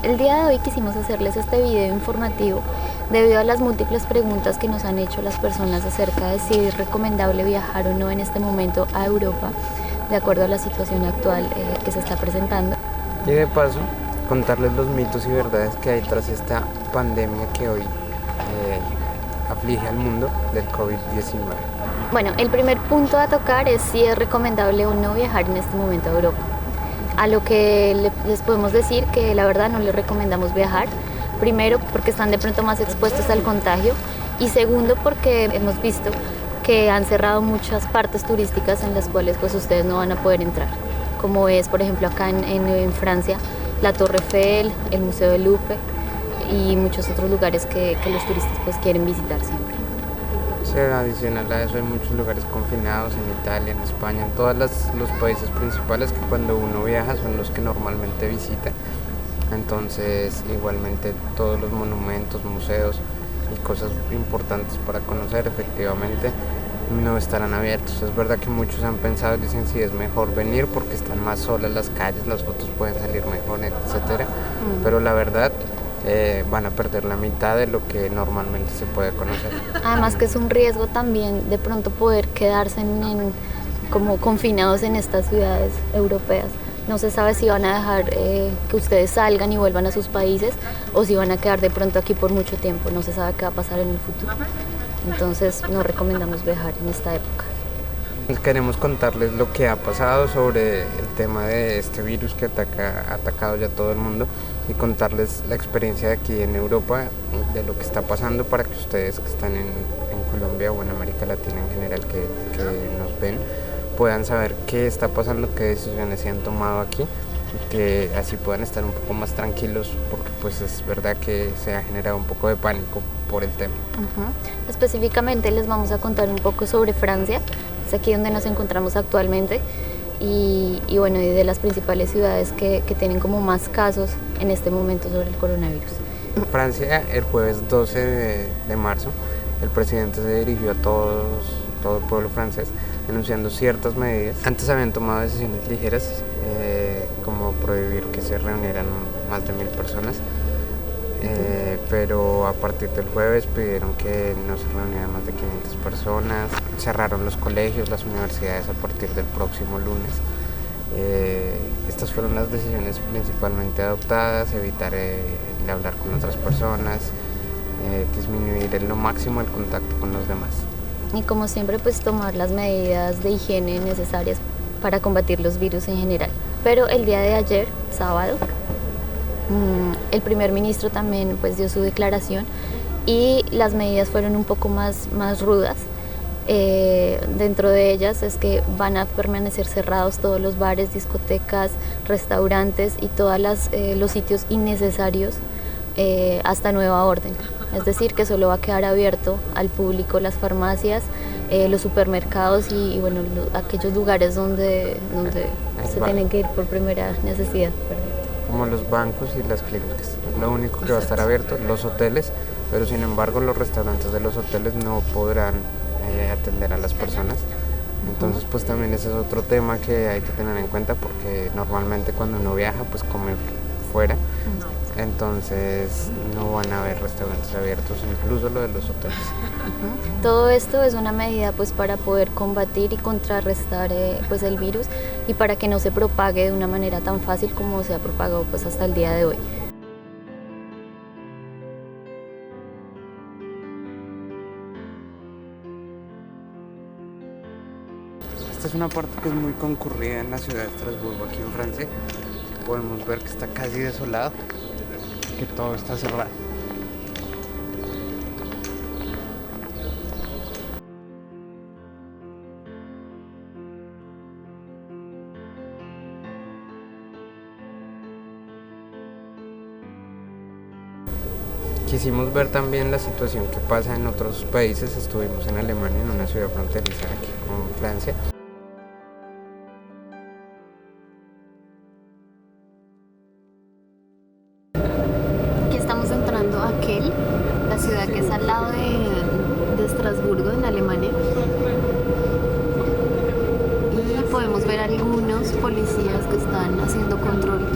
El día de hoy quisimos hacerles este video informativo debido a las múltiples preguntas que nos han hecho las personas acerca de si es recomendable viajar o no en este momento a Europa, de acuerdo a la situación actual que se está presentando. Y de paso, contarles los mitos y verdades que hay tras esta pandemia que hoy aflige al mundo del COVID-19. Bueno, el primer punto a tocar es si es recomendable o no viajar en este momento a Europa. A lo que les podemos decir que la verdad no les recomendamos viajar. Primero, porque están de pronto más expuestos al contagio, y segundo, porque hemos visto que han cerrado muchas partes turísticas en las cuales pues ustedes no van a poder entrar, como es por ejemplo acá en Francia, la Torre Eiffel, el Museo del Louvre y muchos otros lugares que los turistas pues quieren visitar siempre. Sí, adicional a eso hay muchos lugares confinados en Italia, en España, en todos los países principales que cuando uno viaja son los que normalmente visita. Entonces igualmente todos los monumentos, museos y cosas importantes para conocer efectivamente no estarán abiertos. Es verdad que muchos han pensado, dicen si es mejor venir porque están más solas las calles, las fotos pueden salir mejor, etcétera. Pero la verdad van a perder la mitad de lo que normalmente se puede conocer. Además que es un riesgo también de pronto poder quedarse como confinados en estas ciudades europeas. No se sabe si van a dejar que ustedes salgan y vuelvan a sus países o si van a quedar de pronto aquí por mucho tiempo. No se sabe qué va a pasar en el futuro. Entonces no recomendamos viajar en esta época. Queremos contarles lo que ha pasado sobre el tema de este virus que ha atacado ya todo el mundo y contarles la experiencia de aquí en Europa, de lo que está pasando para que ustedes que están en Colombia o en América Latina en general que nos ven puedan saber qué está pasando, qué decisiones se han tomado aquí y que así puedan estar un poco más tranquilos porque pues es verdad que se ha generado un poco de pánico por el tema. Específicamente les vamos a contar un poco sobre Francia, es aquí donde nos encontramos actualmente y bueno, y de las principales ciudades que tienen como más casos en este momento sobre el coronavirus. En Francia, el jueves 12 de marzo, el presidente se dirigió a todo el pueblo francés anunciando ciertas medidas. Antes habían tomado decisiones ligeras, como prohibir que se reunieran más de 1000 personas, pero a partir del jueves pidieron que no se reunieran más de 500 personas, cerraron los colegios, las universidades a partir del próximo lunes. Estas fueron las decisiones principalmente adoptadas: evitar el hablar con otras personas, disminuir en lo máximo el contacto con los demás. Y como siempre pues tomar las medidas de higiene necesarias para combatir los virus en general. Pero el día de ayer, sábado, el primer ministro también pues dio su declaración y las medidas fueron un poco más rudas. Dentro de ellas es que van a permanecer cerrados todos los bares, discotecas, restaurantes y todos los sitios innecesarios hasta nueva orden. Es decir, que solo va a quedar abierto al público las farmacias, los supermercados y bueno, aquellos lugares donde se tienen que ir por primera necesidad. Como los bancos y las clínicas. Lo único que va a estar abierto, los hoteles, pero sin embargo los restaurantes de los hoteles no podrán atender a las personas. Entonces pues también ese es otro tema que hay que tener en cuenta porque normalmente cuando uno viaja pues come fuera. Entonces no van a haber restaurantes abiertos, incluso lo de los hoteles. Todo esto es una medida pues para poder combatir y contrarrestar pues el virus y para que no se propague de una manera tan fácil como se ha propagado pues hasta el día de hoy. Esta es una parte que es muy concurrida en la ciudad de Estrasburgo, aquí en Francia. Podemos ver que está casi desolado, que todo está cerrado. Quisimos ver también la situación que pasa en otros países. Estuvimos en Alemania, en una ciudad fronteriza aquí con Francia. Aquí estamos entrando a Kiel, la ciudad que es al lado de Estrasburgo, en Alemania. Y podemos ver algunos policías que están haciendo control.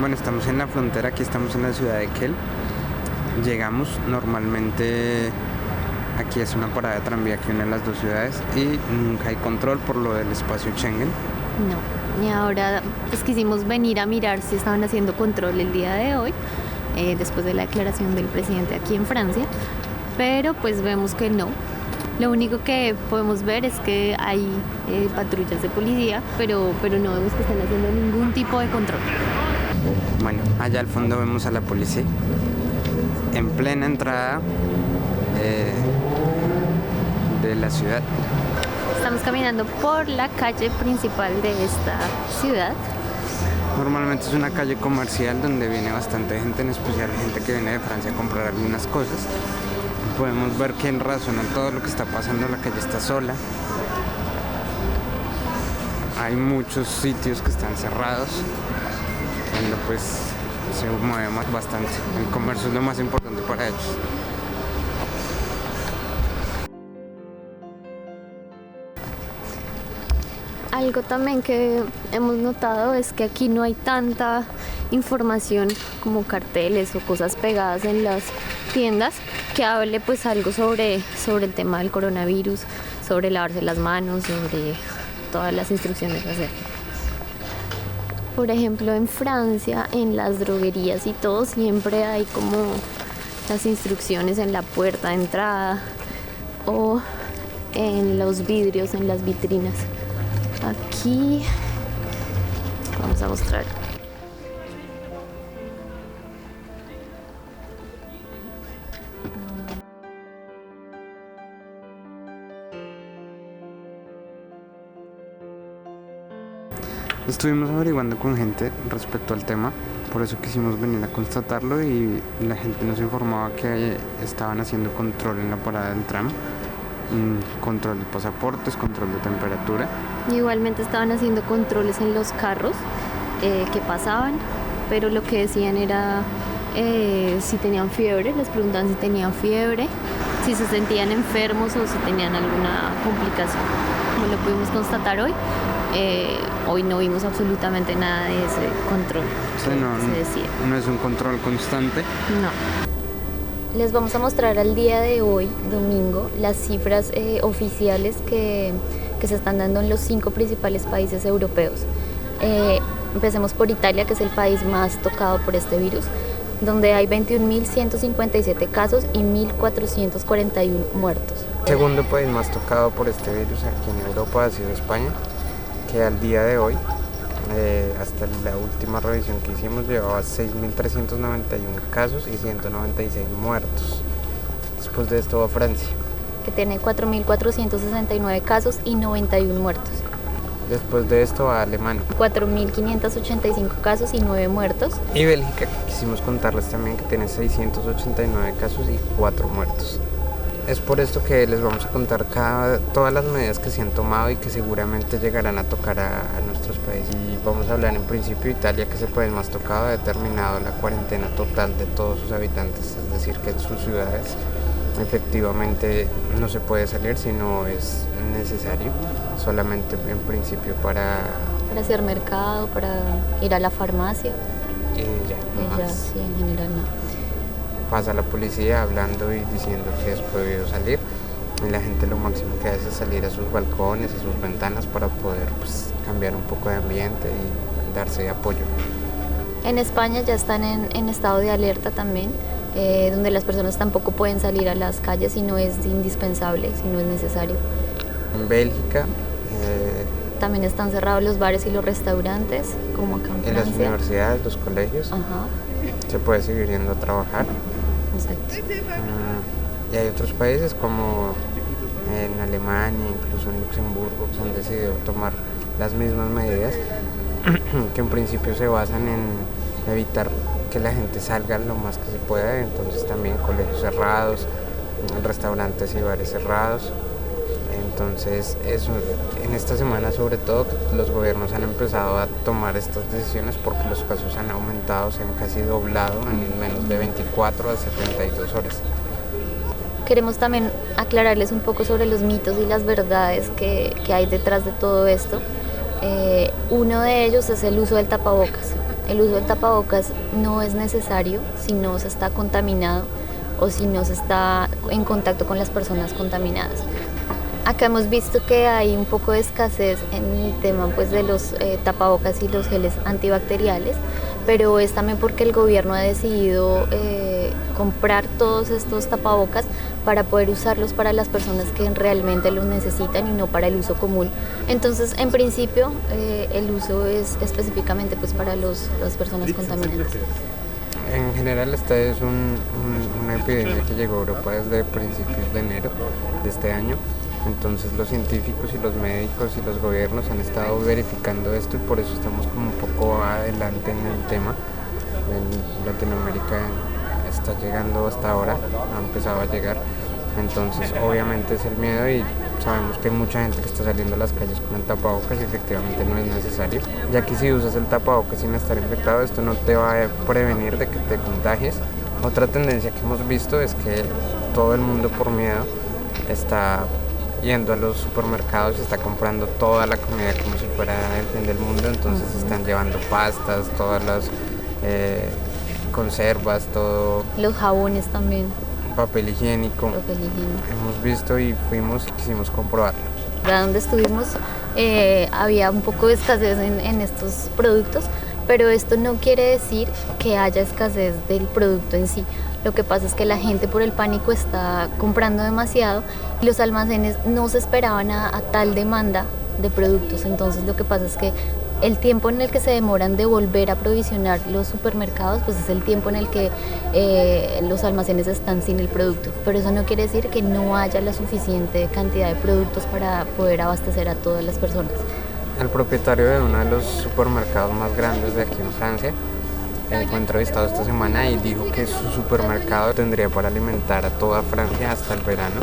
Bueno, estamos en la frontera, aquí estamos en la ciudad de Kiel. Llegamos, normalmente aquí es una parada de tranvía que une las dos ciudades y nunca hay control por lo del espacio Schengen. No, y ahora pues quisimos venir a mirar si estaban haciendo control el día de hoy, después de la declaración del presidente aquí en Francia, pero pues vemos que no. Lo único que podemos ver es que hay patrullas de policía, pero no vemos que estén haciendo ningún tipo de control. Bueno, allá al fondo vemos a la policía en plena entrada de la ciudad. Estamos caminando por la calle principal de esta ciudad. Normalmente es una calle comercial donde viene bastante gente, en especial gente que viene de Francia a comprar algunas cosas. Podemos ver que en razón a todo lo que está pasando la calle está sola. Hay muchos sitios que están cerrados, donde pues se mueve bastante. El comercio es lo más importante para ellos. Algo también que hemos notado es que aquí no hay tanta información como carteles o cosas pegadas en las tiendas que hable pues algo sobre el tema del coronavirus, sobre lavarse las manos, sobre todas las instrucciones a hacer. Por ejemplo, en Francia, en las droguerías y todo, siempre hay como las instrucciones en la puerta de entrada o en los vidrios, en las vitrinas. Aquí vamos a mostrar. Estuvimos averiguando con gente respecto al tema, por eso quisimos venir a constatarlo y la gente nos informaba que estaban haciendo control en la parada del tram, control de pasaportes, control de temperatura. Igualmente estaban haciendo controles en los carros que pasaban, pero lo que decían era si tenían fiebre, les preguntaban si tenían fiebre, si se sentían enfermos o si tenían alguna complicación. Como lo pudimos constatar hoy, hoy no vimos absolutamente nada de ese control. Sí, no es un control constante. No. Les vamos a mostrar al día de hoy, domingo, las cifras oficiales que se están dando en los 5 principales países europeos. Empecemos por Italia, que es el país más tocado por este virus, donde hay 21.157 casos y 1.441 muertos. El segundo país más tocado por este virus aquí en Europa ha sido España, que al día de hoy, hasta la última revisión que hicimos, llevaba 6.391 casos y 196 muertos. Después de esto va Francia, que tiene 4.469 casos y 91 muertos. Después de esto va Alemania, 4.585 casos y 9 muertos. Y Bélgica, que quisimos contarles también, que tiene 689 casos y 4 muertos. Es por esto que les vamos a contar todas las medidas que se han tomado y que seguramente llegarán a tocar a nuestros países. Y vamos a hablar en principio de Italia, que es el país más tocado, ha determinado la cuarentena total de todos sus habitantes, es decir, que en sus ciudades efectivamente no se puede salir si no es necesario, solamente en principio para hacer mercado, para ir a la farmacia. Ya, sí, en general no. Pasa la policía hablando y diciendo que es prohibido salir, y la gente lo máximo que hace es salir a sus balcones, a sus ventanas, para poder cambiar un poco de ambiente y darse apoyo. En España ya están en estado de alerta también, donde las personas tampoco pueden salir a las calles si no es indispensable, si no es necesario. En Bélgica también están cerrados los bares y los restaurantes, como acá en Francia. En las universidades, los colegios. Ajá. Se puede seguir yendo a trabajar. Exacto. Y hay otros países como en Alemania, incluso en Luxemburgo, que han decidido tomar las mismas medidas, que en principio se basan en evitar que la gente salga lo más que se pueda. Entonces también colegios cerrados, restaurantes y bares cerrados. Entonces eso, en esta semana sobre todo, los gobiernos han empezado a tomar estas decisiones porque los casos han aumentado, se han casi doblado en menos de 24 a 72 horas. Queremos también aclararles un poco sobre los mitos y las verdades que hay detrás de todo esto. Uno de ellos es el uso del tapabocas. el uso del tapabocas no es necesario si no se está contaminado o si no se está en contacto con las personas contaminadas. Acá hemos visto que hay un poco de escasez en el tema pues, de los tapabocas y los geles antibacteriales, pero es también porque el gobierno ha decidido comprar todos estos tapabocas para poder usarlos para las personas que realmente los necesitan y no para el uso común. Entonces, en principio, el uso es específicamente pues, para las personas contaminadas. En general, esta es una epidemia que llegó a Europa desde principios de enero de este año. Entonces los científicos y los médicos y los gobiernos han estado verificando esto y por eso estamos como un poco adelante en el tema. En Latinoamérica está llegando hasta ahora, ha empezado a llegar. Entonces obviamente es el miedo y sabemos que hay mucha gente que está saliendo a las calles con el tapabocas y efectivamente no es necesario, ya que si usas el tapabocas sin estar infectado, esto no te va a prevenir de que te contagies. Otra tendencia que hemos visto es que todo el mundo por miedo está yendo a los supermercados y está comprando toda la comida como si fuera el fin del mundo, entonces están llevando pastas, todas las conservas, todo. Los jabones también. Papel higiénico. Hemos visto y fuimos y quisimos comprobarlo. Donde estuvimos había un poco de escasez en estos productos, pero esto no quiere decir que haya escasez del producto en sí. Lo que pasa es que la gente por el pánico está comprando demasiado y los almacenes no se esperaban a tal demanda de productos. Entonces lo que pasa es que el tiempo en el que se demoran de volver a provisionar los supermercados, pues es el tiempo en el que los almacenes están sin el producto. Pero eso no quiere decir que no haya la suficiente cantidad de productos para poder abastecer a todas las personas. El propietario de uno de los supermercados más grandes de aquí en Francia fue entrevistado esta semana y dijo que su supermercado tendría para alimentar a toda Francia hasta el verano,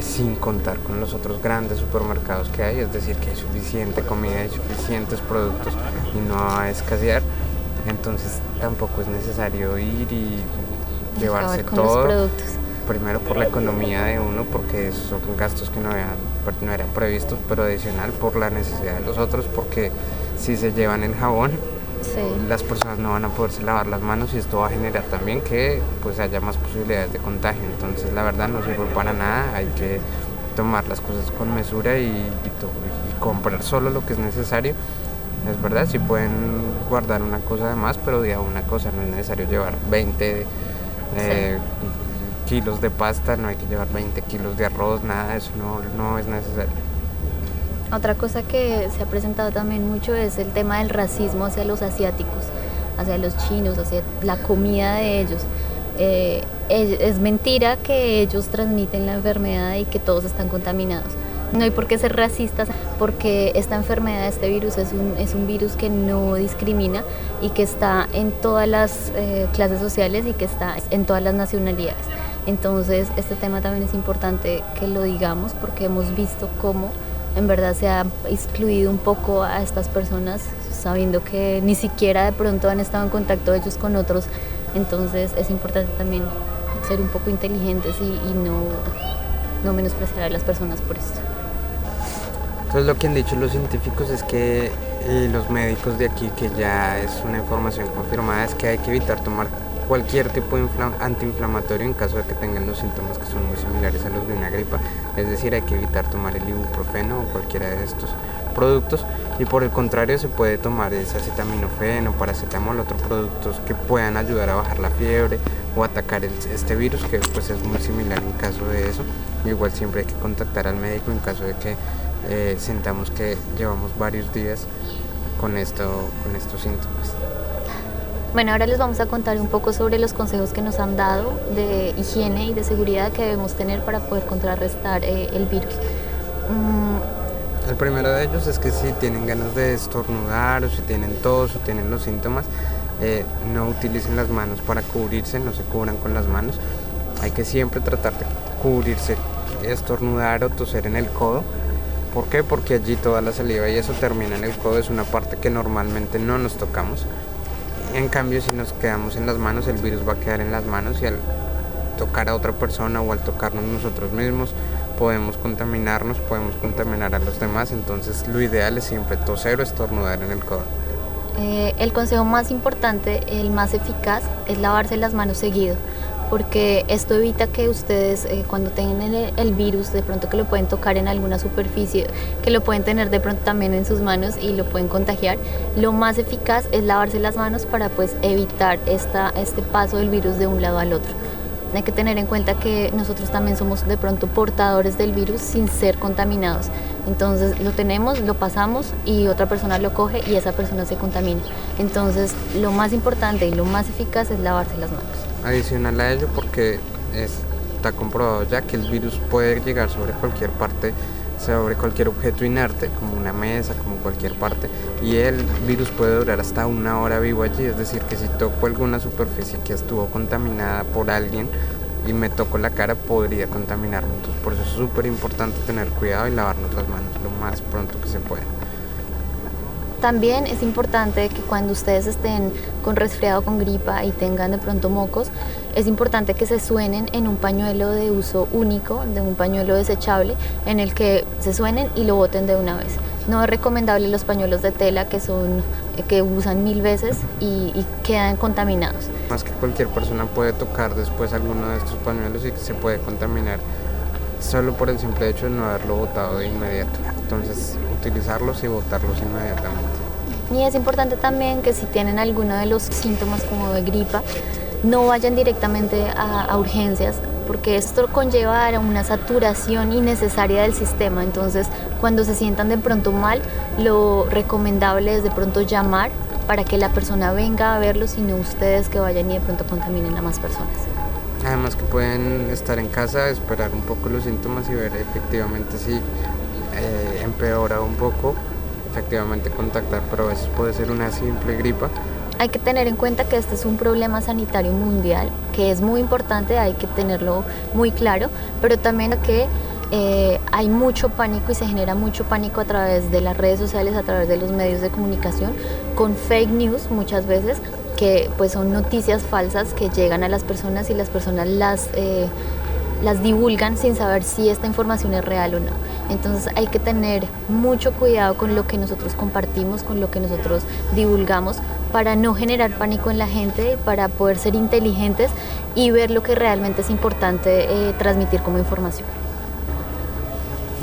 sin contar con los otros grandes supermercados que hay, es decir, que hay suficiente comida, hay suficientes productos y no va a escasear. Entonces tampoco es necesario ir y llevarse todo. Primero por la economía de uno, porque son gastos que no eran previstos, pero adicional por la necesidad de los otros, porque si se llevan el jabón, las personas no van a poderse lavar las manos y esto va a generar también que pues haya más posibilidades de contagio. Entonces la verdad no sirve para nada, hay que tomar las cosas con mesura y comprar solo lo que es necesario. Es verdad, sí pueden guardar una cosa de más, pero diga una cosa, no es necesario llevar 20 kilos de pasta, no hay que llevar 20 kilos de arroz, nada de eso no es necesario. Otra cosa que se ha presentado también mucho es el tema del racismo hacia los asiáticos, hacia los chinos, hacia la comida de ellos. Es mentira que ellos transmiten la enfermedad y que todos están contaminados. No hay por qué ser racistas porque esta enfermedad, este virus es un virus que no discrimina y que está en todas las clases sociales y que está en todas las nacionalidades. Entonces este tema también es importante que lo digamos porque hemos visto cómo en verdad se ha excluido un poco a estas personas sabiendo que ni siquiera de pronto han estado en contacto ellos con otros. Entonces es importante también ser un poco inteligentes y no menospreciar a las personas por esto. Entonces lo que han dicho los científicos es que los médicos de aquí, que ya es una información confirmada, es que hay que evitar tomar cualquier tipo de antiinflamatorio en caso de que tengan los síntomas que son muy similares a los de una gripa. Es decir, hay que evitar tomar el ibuprofeno o cualquiera de estos productos y por el contrario se puede tomar ese acetaminofén, paracetamol, otros productos que puedan ayudar a bajar la fiebre o atacar este virus, que pues es muy similar en caso de eso. Igual siempre hay que contactar al médico en caso de que sintamos que llevamos varios días con estos síntomas. Bueno, ahora les vamos a contar un poco sobre los consejos que nos han dado de higiene y de seguridad que debemos tener para poder contrarrestar el virus. El primero de ellos es que si tienen ganas de estornudar o si tienen tos o tienen los síntomas, no utilicen las manos para cubrirse, no se cubran con las manos. Hay que siempre tratar de cubrirse, estornudar o toser en el codo. ¿Por qué? Porque allí toda la saliva y eso termina en el codo, es una parte que normalmente no nos tocamos. En cambio, si nos quedamos en las manos, el virus va a quedar en las manos y al tocar a otra persona o al tocarnos nosotros mismos podemos contaminarnos, podemos contaminar a los demás. Entonces lo ideal es siempre toser o estornudar en el codo. El consejo más importante, el más eficaz, es lavarse las manos seguido, porque esto evita que ustedes cuando tengan el virus, de pronto que lo pueden tocar en alguna superficie, que lo pueden tener de pronto también en sus manos y lo pueden contagiar. Lo más eficaz es lavarse las manos para pues evitar este paso del virus de un lado al otro. Hay que tener en cuenta que nosotros también somos de pronto portadores del virus sin ser contaminados. Entonces lo tenemos, lo pasamos y otra persona lo coge y esa persona se contamina. Entonces lo más importante y lo más eficaz es lavarse las manos. Adicional a ello, porque está comprobado ya que el virus puede llegar sobre cualquier parte, sobre cualquier objeto inerte, como una mesa, como cualquier parte, y el virus puede durar hasta 1 hora vivo allí. Es decir, que si toco alguna superficie que estuvo contaminada por alguien y me toco la cara, podría contaminarme. Entonces por eso es súper importante tener cuidado y lavarnos las manos lo más pronto que se pueda. También es importante que cuando ustedes estén con resfriado, con gripa y tengan de pronto mocos, es importante que se suenen en un pañuelo de uso único, de un pañuelo desechable, en el que se suenen y lo boten de una vez. No es recomendable los pañuelos de tela que usan 1000 veces y quedan contaminados. Más que cualquier persona puede tocar después alguno de estos pañuelos y se puede contaminar solo por el simple hecho de no haberlo botado de inmediato. Entonces, utilizarlos y botarlos inmediatamente. Y es importante también que si tienen alguno de los síntomas como de gripa, no vayan directamente a urgencias, porque esto conlleva a una saturación innecesaria del sistema. Entonces, cuando se sientan de pronto mal, lo recomendable es de pronto llamar para que la persona venga a verlos y no ustedes que vayan y de pronto contaminen a más personas. Además que pueden estar en casa, esperar un poco los síntomas y ver efectivamente si empeora un poco, efectivamente contactar, pero a veces puede ser una simple gripa. Hay que tener en cuenta que este es un problema sanitario mundial, que es muy importante, hay que tenerlo muy claro, pero también que hay mucho pánico y se genera mucho pánico a través de las redes sociales, a través de los medios de comunicación, con fake news muchas veces, que pues son noticias falsas que llegan a las personas y las personas las divulgan sin saber si esta información es real o no. Entonces hay que tener mucho cuidado con lo que nosotros compartimos, con lo que nosotros divulgamos, para no generar pánico en la gente, para poder ser inteligentes y ver lo que realmente es importante transmitir como información.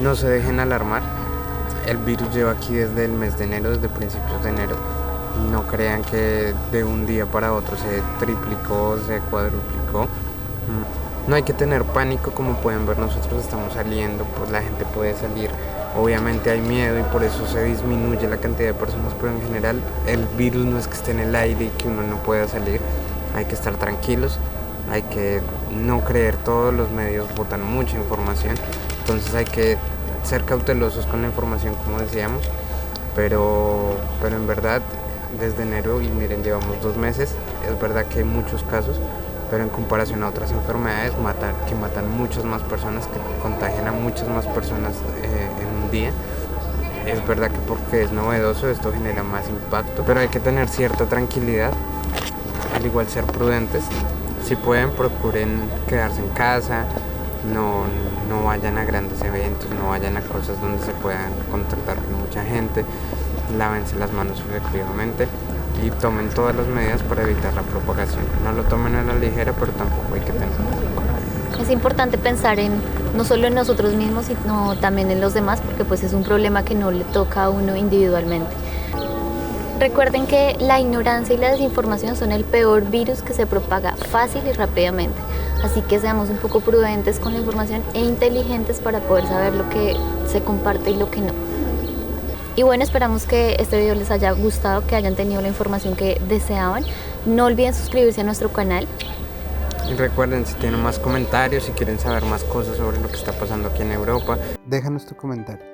No se dejen alarmar, el virus lleva aquí desde el mes de enero, desde principios de enero. No crean que de un día para otro se triplicó, se cuadruplicó. No hay que tener pánico, como pueden ver nosotros estamos saliendo, pues la gente puede salir. Obviamente hay miedo y por eso se disminuye la cantidad de personas, pero en general el virus no es que esté en el aire y que uno no pueda salir. Hay que estar tranquilos, hay que no creer todo, los medios botan mucha información, entonces hay que ser cautelosos con la información, como decíamos, pero en verdad desde enero, y miren, llevamos 2 meses, es verdad que hay muchos casos, pero en comparación a otras enfermedades que matan muchas más personas, que contagian a muchas más personas en un día. Es verdad que porque es novedoso esto genera más impacto, pero hay que tener cierta tranquilidad, al igual ser prudentes. Si pueden, procuren quedarse en casa, no vayan a grandes eventos, no vayan a cosas donde se puedan contactar con mucha gente, lávense las manos efectivamente y tomen todas las medidas para evitar la propagación. No lo tomen a la ligera, pero tampoco hay que tener. Es importante pensar no solo en nosotros mismos, sino también en los demás, porque pues es un problema que no le toca a uno individualmente. Recuerden que la ignorancia y la desinformación son el peor virus que se propaga fácil y rápidamente. Así que seamos un poco prudentes con la información e inteligentes para poder saber lo que se comparte y lo que no. Y bueno, esperamos que este video les haya gustado, que hayan tenido la información que deseaban. No olviden suscribirse a nuestro canal. Y recuerden, si tienen más comentarios, si quieren saber más cosas sobre lo que está pasando aquí en Europa, déjanos tu comentario.